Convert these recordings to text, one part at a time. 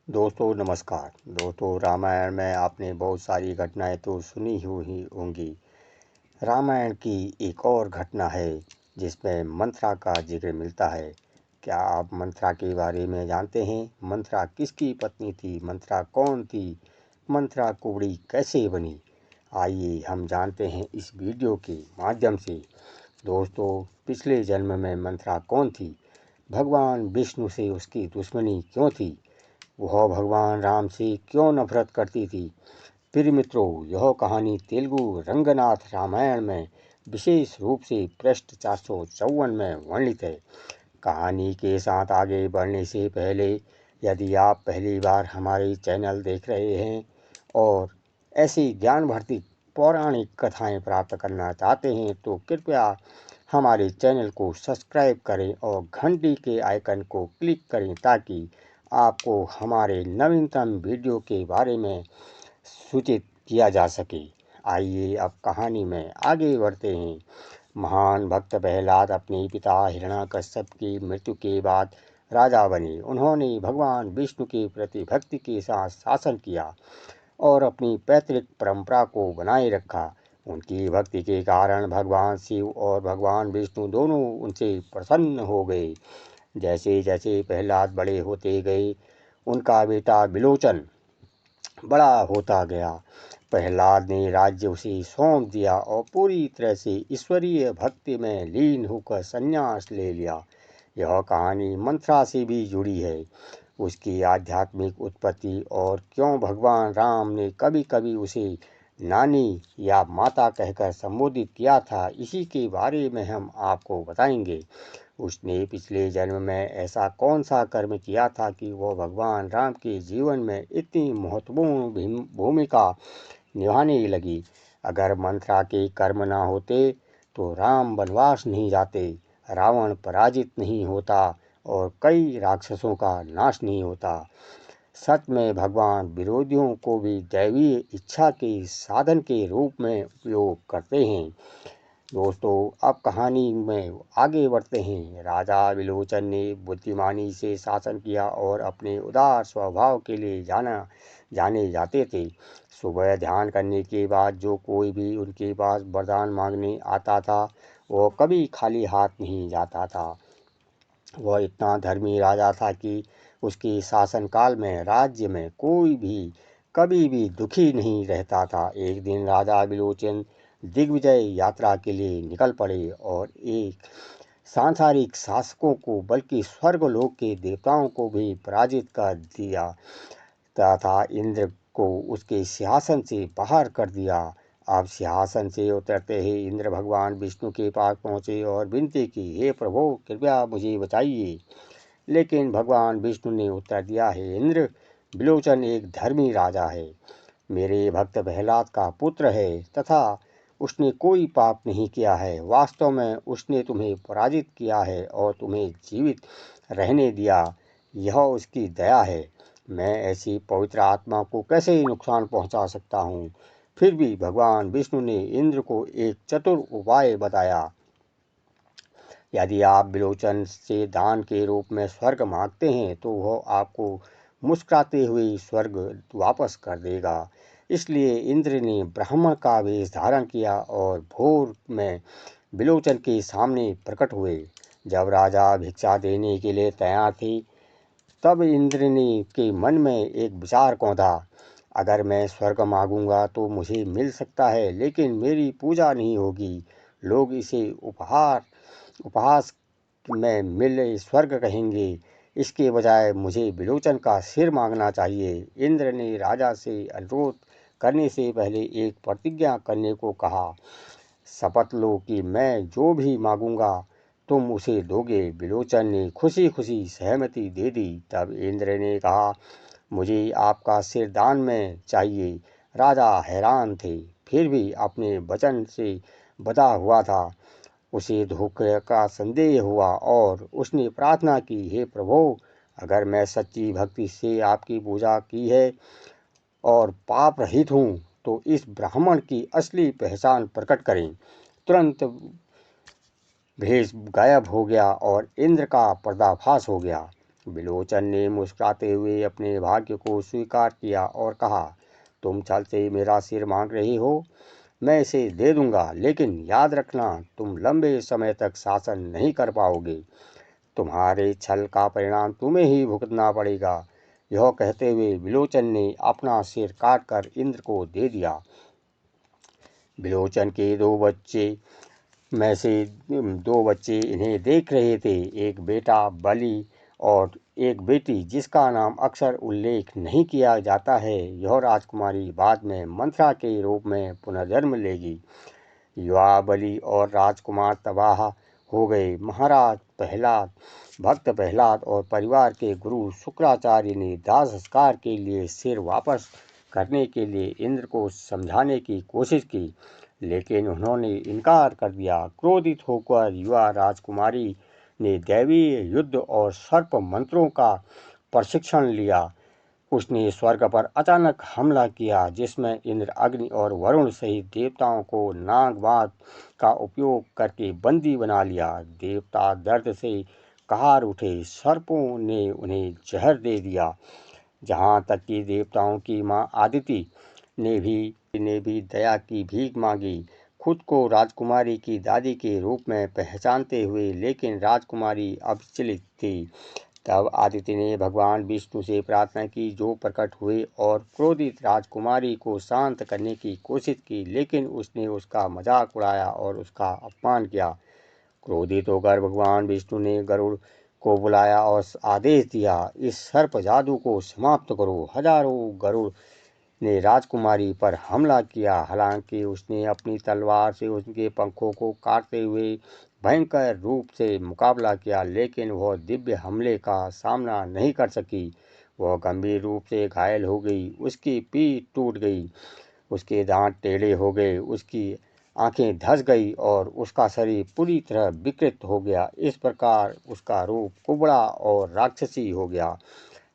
दोस्तों नमस्कार। दोस्तों, रामायण में आपने बहुत सारी घटनाएं तो सुनी ही होंगी। रामायण की एक और घटना है जिसमें मंथरा का जिक्र मिलता है। क्या आप मंथरा के बारे में जानते हैं? मंथरा किसकी पत्नी थी? मंथरा कौन थी? मंथरा कुबड़ी कैसे बनी? आइए हम जानते हैं इस वीडियो के माध्यम से। दोस्तों, पिछले जन्म में मंथरा कौन थी? भगवान विष्णु से उसकी दुश्मनी क्यों थी? वह भगवान राम से क्यों नफरत करती थी? प्रिय मित्रों, यह कहानी तेलुगु रंगनाथ रामायण में विशेष रूप से पृष्ठ 454 में वर्णित है। कहानी के साथ आगे बढ़ने से पहले यदि आप पहली बार हमारे चैनल देख रहे हैं और ऐसी ज्ञान भर्ती पौराणिक कथाएं प्राप्त करना चाहते हैं तो कृपया हमारे चैनल को सब्सक्राइब करें और घंटी के आइकन को क्लिक करें ताकि आपको हमारे नवीनतम वीडियो के बारे में सूचित किया जा सके। आइए अब कहानी में आगे बढ़ते हैं। महान भक्त प्रहलाद अपने पिता हिरण्याकश्यप की मृत्यु के बाद राजा बने। उन्होंने भगवान विष्णु के प्रति भक्ति के साथ शासन किया और अपनी पैतृक परंपरा को बनाए रखा। उनकी भक्ति के कारण भगवान शिव और भगवान विष्णु दोनों उनसे प्रसन्न हो गए। जैसे जैसे प्रहलाद बड़े होते गए, उनका बेटा विलोचन बड़ा होता गया। प्रहलाद ने राज्य उसे सौंप दिया और पूरी तरह से ईश्वरीय भक्ति में लीन होकर संन्यास ले लिया। यह कहानी मंथरा से भी जुड़ी है, उसकी आध्यात्मिक उत्पत्ति और क्यों भगवान राम ने कभी कभी उसे नानी या माता कहकर संबोधित किया था, इसी के बारे में हम आपको बताएंगे। उसने पिछले जन्म में ऐसा कौन सा कर्म किया था कि वह भगवान राम के जीवन में इतनी महत्वपूर्ण भूमिका निभाने लगी। अगर मंथरा के कर्म ना होते तो राम वनवास नहीं जाते, रावण पराजित नहीं होता और कई राक्षसों का नाश नहीं होता। सच में भगवान विरोधियों को भी दैवीय इच्छा के साधन के रूप में उपयोग करते हैं। दोस्तों, अब कहानी में आगे बढ़ते हैं। राजा विलोचन ने बुद्धिमानी से शासन किया और अपने उदार स्वभाव के लिए जाने जाते थे। सुबह ध्यान करने के बाद जो कोई भी उनके पास वरदान मांगने आता था, वो कभी खाली हाथ नहीं जाता था। वह इतना धर्मी राजा था कि उसके शासनकाल में राज्य में कोई भी कभी भी दुखी नहीं रहता था। एक दिन राजा विलोचन दिग्विजय यात्रा के लिए निकल पड़े और एक सांसारिक शासकों को बल्कि स्वर्गलोक के देवताओं को भी पराजित कर दिया तथा इंद्र को उसके सिंहासन से बाहर कर दिया। अब सिंहासन से उतरते ही इंद्र भगवान विष्णु के पास पहुँचे और विनती की, हे प्रभु कृपया मुझे बचाइए। लेकिन भगवान विष्णु ने उत्तर दिया, हे इंद्र, विलोचन एक धर्मी राजा है, मेरे भक्त प्रहलाद का पुत्र है तथा उसने कोई पाप नहीं किया है। वास्तव में उसने तुम्हें पराजित किया है और तुम्हें जीवित रहने दिया, यह उसकी दया है। मैं ऐसी पवित्र आत्मा को कैसे नुकसान पहुंचा सकता हूं? फिर भी भगवान विष्णु ने इंद्र को एक चतुर उपाय बताया। यदि आप विलोचन से दान के रूप में स्वर्ग मांगते हैं तो वह आपको मुस्कुराते हुए स्वर्ग वापस कर देगा। इसलिए इंद्र ने ब्राह्मण का वेश धारण किया और भोर में विलोचन के सामने प्रकट हुए। जब राजा भिक्षा देने के लिए तैयार थे, तब इंद्र ने के मन में एक विचार कौंधा, अगर मैं स्वर्ग मांगूंगा तो मुझे मिल सकता है, लेकिन मेरी पूजा नहीं होगी। लोग इसे उपहास में मिले स्वर्ग कहेंगे। इसके बजाय मुझे विलोचन का सिर मांगना चाहिए। इंद्र ने राजा से अनुरोध करने से पहले एक प्रतिज्ञा करने को कहा, शपथ लो कि मैं जो भी मांगूंगा तुम उसे दोगे। विलोचन ने खुशी खुशी सहमति दे दी। तब इंद्र ने कहा, मुझे आपका सिर दान में चाहिए। राजा हैरान थे, फिर भी अपने वचन से बंधा हुआ था। उसे धोखे का संदेह हुआ और उसने प्रार्थना की, हे प्रभु, अगर मैं सच्ची भक्ति से आपकी पूजा की है और पाप रहित हूँ तो इस ब्राह्मण की असली पहचान प्रकट करें। तुरंत भेष गायब हो गया और इंद्र का पर्दाफाश हो गया। विलोचन ने मुस्कुराते हुए अपने भाग्य को स्वीकार किया और कहा, तुम छल से मेरा सिर मांग रही हो, मैं इसे दे दूंगा, लेकिन याद रखना तुम लंबे समय तक शासन नहीं कर पाओगे। तुम्हारे छल का परिणाम तुम्हें ही भुगतना पड़ेगा। यह कहते हुए विलोचन ने अपना सिर काटकर इंद्र को दे दिया। विलोचन के दो बच्चे में से दो बच्चे इन्हें देख रहे थे, एक बेटा बलि और एक बेटी जिसका नाम अक्सर उल्लेख नहीं किया जाता है। यह राजकुमारी बाद में मंथरा के रूप में पुनर्जन्म लेगी। युवा बलि और राजकुमार तबाह हो गए। महाराज प्रहलाद, भक्त प्रहलाद और परिवार के गुरु शुक्राचार्य ने दाह संस्कार के लिए सिर वापस करने के लिए इंद्र को समझाने की कोशिश की, लेकिन उन्होंने इनकार कर दिया। क्रोधित होकर युवा राजकुमारी ने दैवीय युद्ध और सर्प मंत्रों का प्रशिक्षण लिया। उसने स्वर्ग पर अचानक हमला किया, जिसमें इंद्र, अग्नि और वरुण सहित देवताओं को नागवाद का उपयोग करके बंदी बना लिया। देवता दर्द से कहार उठे। सर्पों ने उन्हें जहर दे दिया। जहाँ तक कि देवताओं की माँ आदिति ने भी दया की भीख मांगी, खुद को राजकुमारी की दादी के रूप में पहचानते हुए, लेकिन राजकुमारी अविचलित थी। तब आदित्य ने भगवान विष्णु से प्रार्थना की, जो प्रकट हुए और क्रोधित राजकुमारी को शांत करने की कोशिश की, लेकिन उसने उसका मजाक उड़ाया और उसका अपमान किया। क्रोधित होकर भगवान विष्णु ने गरुड़ को बुलाया और आदेश दिया, इस सर्प जादू को समाप्त करो। हजारों गरुड़ ने राजकुमारी पर हमला किया। हालांकि उसने अपनी तलवार से उनके पंखों को काटते हुए भयंकर रूप से मुकाबला किया, लेकिन वह दिव्य हमले का सामना नहीं कर सकी। वह गंभीर रूप से घायल हो गई, उसकी पीठ टूट गई, उसके दांत टेढ़े हो गए, उसकी आंखें धंस गई और उसका शरीर पूरी तरह विकृत हो गया। इस प्रकार उसका रूप कुबड़ा और राक्षसी हो गया।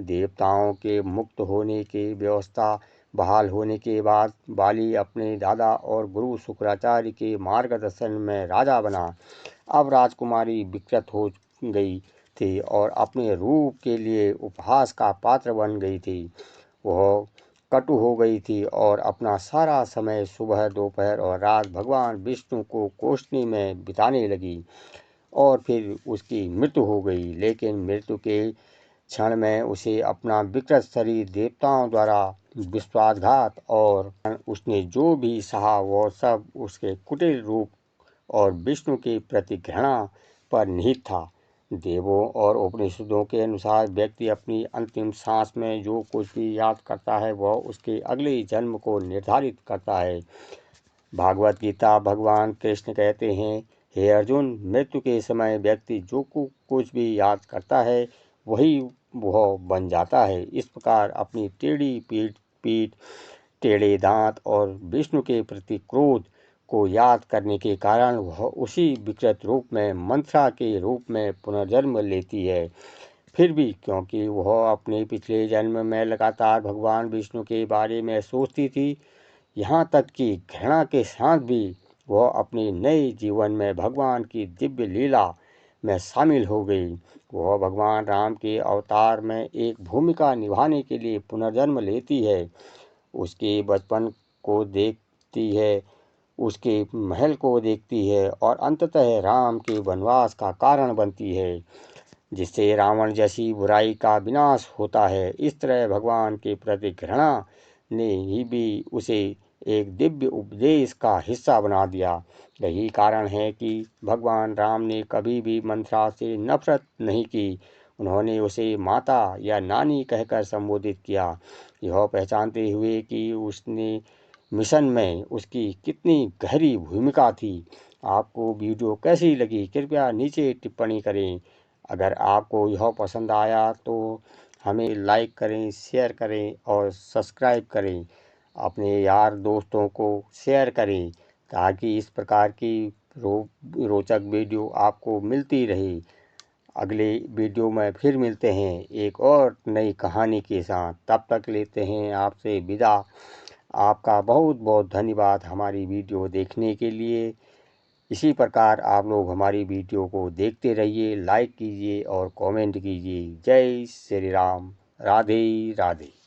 देवताओं के मुक्त होने की व्यवस्था बहाल होने के बाद बाली अपने दादा और गुरु शुक्राचार्य के मार्गदर्शन में राजा बना। अब राजकुमारी विकृत हो गई थी और अपने रूप के लिए उपहास का पात्र बन गई थी। वह कटु हो गई थी और अपना सारा समय सुबह, दोपहर और रात भगवान विष्णु को कोष्ठी में बिताने लगी और फिर उसकी मृत्यु हो गई। लेकिन मृत्यु के क्षण में उसे अपना विकृत शरीर देवताओं द्वारा विश्वासघात और उसने जो भी सहा वह सब उसके कुटिल रूप और विष्णु के प्रति घृणा पर निहित था। देवों और उपनिषदों के अनुसार व्यक्ति अपनी अंतिम सांस में जो कुछ भी याद करता है वह उसके अगले जन्म को निर्धारित करता है। भागवत गीता भगवान कृष्ण कहते हैं, हे अर्जुन, मृत्यु के समय व्यक्ति जो कुछ भी याद करता है वही वह बन जाता है। इस प्रकार अपनी टेढ़ी पीठ, टेढ़े दांत और विष्णु के प्रति क्रोध को याद करने के कारण वह उसी विकृत रूप में मंथरा के रूप में पुनर्जन्म लेती है। फिर भी क्योंकि वह अपने पिछले जन्म में लगातार भगवान विष्णु के बारे में सोचती थी, यहाँ तक कि घृणा के साथ भी वह अपने नए जीवन में भगवान की दिव्य लीला में शामिल हो गई। वह भगवान राम के अवतार में एक भूमिका निभाने के लिए पुनर्जन्म लेती है। उसके बचपन को देखती है, उसके महल को देखती है और अंततः राम के वनवास का कारण बनती है, जिससे रावण जैसी बुराई का विनाश होता है। इस तरह भगवान के प्रति घृणा ने ही भी उसे एक दिव्य उपदेश का हिस्सा बना दिया। यही कारण है कि भगवान राम ने कभी भी मंथरा से नफरत नहीं की। उन्होंने उसे माता या नानी कहकर संबोधित किया, यह पहचानते हुए कि उसने मिशन में उसकी कितनी गहरी भूमिका थी। आपको वीडियो कैसी लगी कृपया नीचे टिप्पणी करें। अगर आपको यह पसंद आया तो हमें लाइक करें, शेयर करें और सब्सक्राइब करें। अपने यार दोस्तों को शेयर करें ताकि इस प्रकार की रोचक वीडियो आपको मिलती रहे। अगले वीडियो में फिर मिलते हैं एक और नई कहानी के साथ। तब तक लेते हैं आपसे विदा। आपका बहुत बहुत धन्यवाद हमारी वीडियो देखने के लिए। इसी प्रकार आप लोग हमारी वीडियो को देखते रहिए, लाइक कीजिए और कमेंट कीजिए। जय श्री राम। राधे राधे।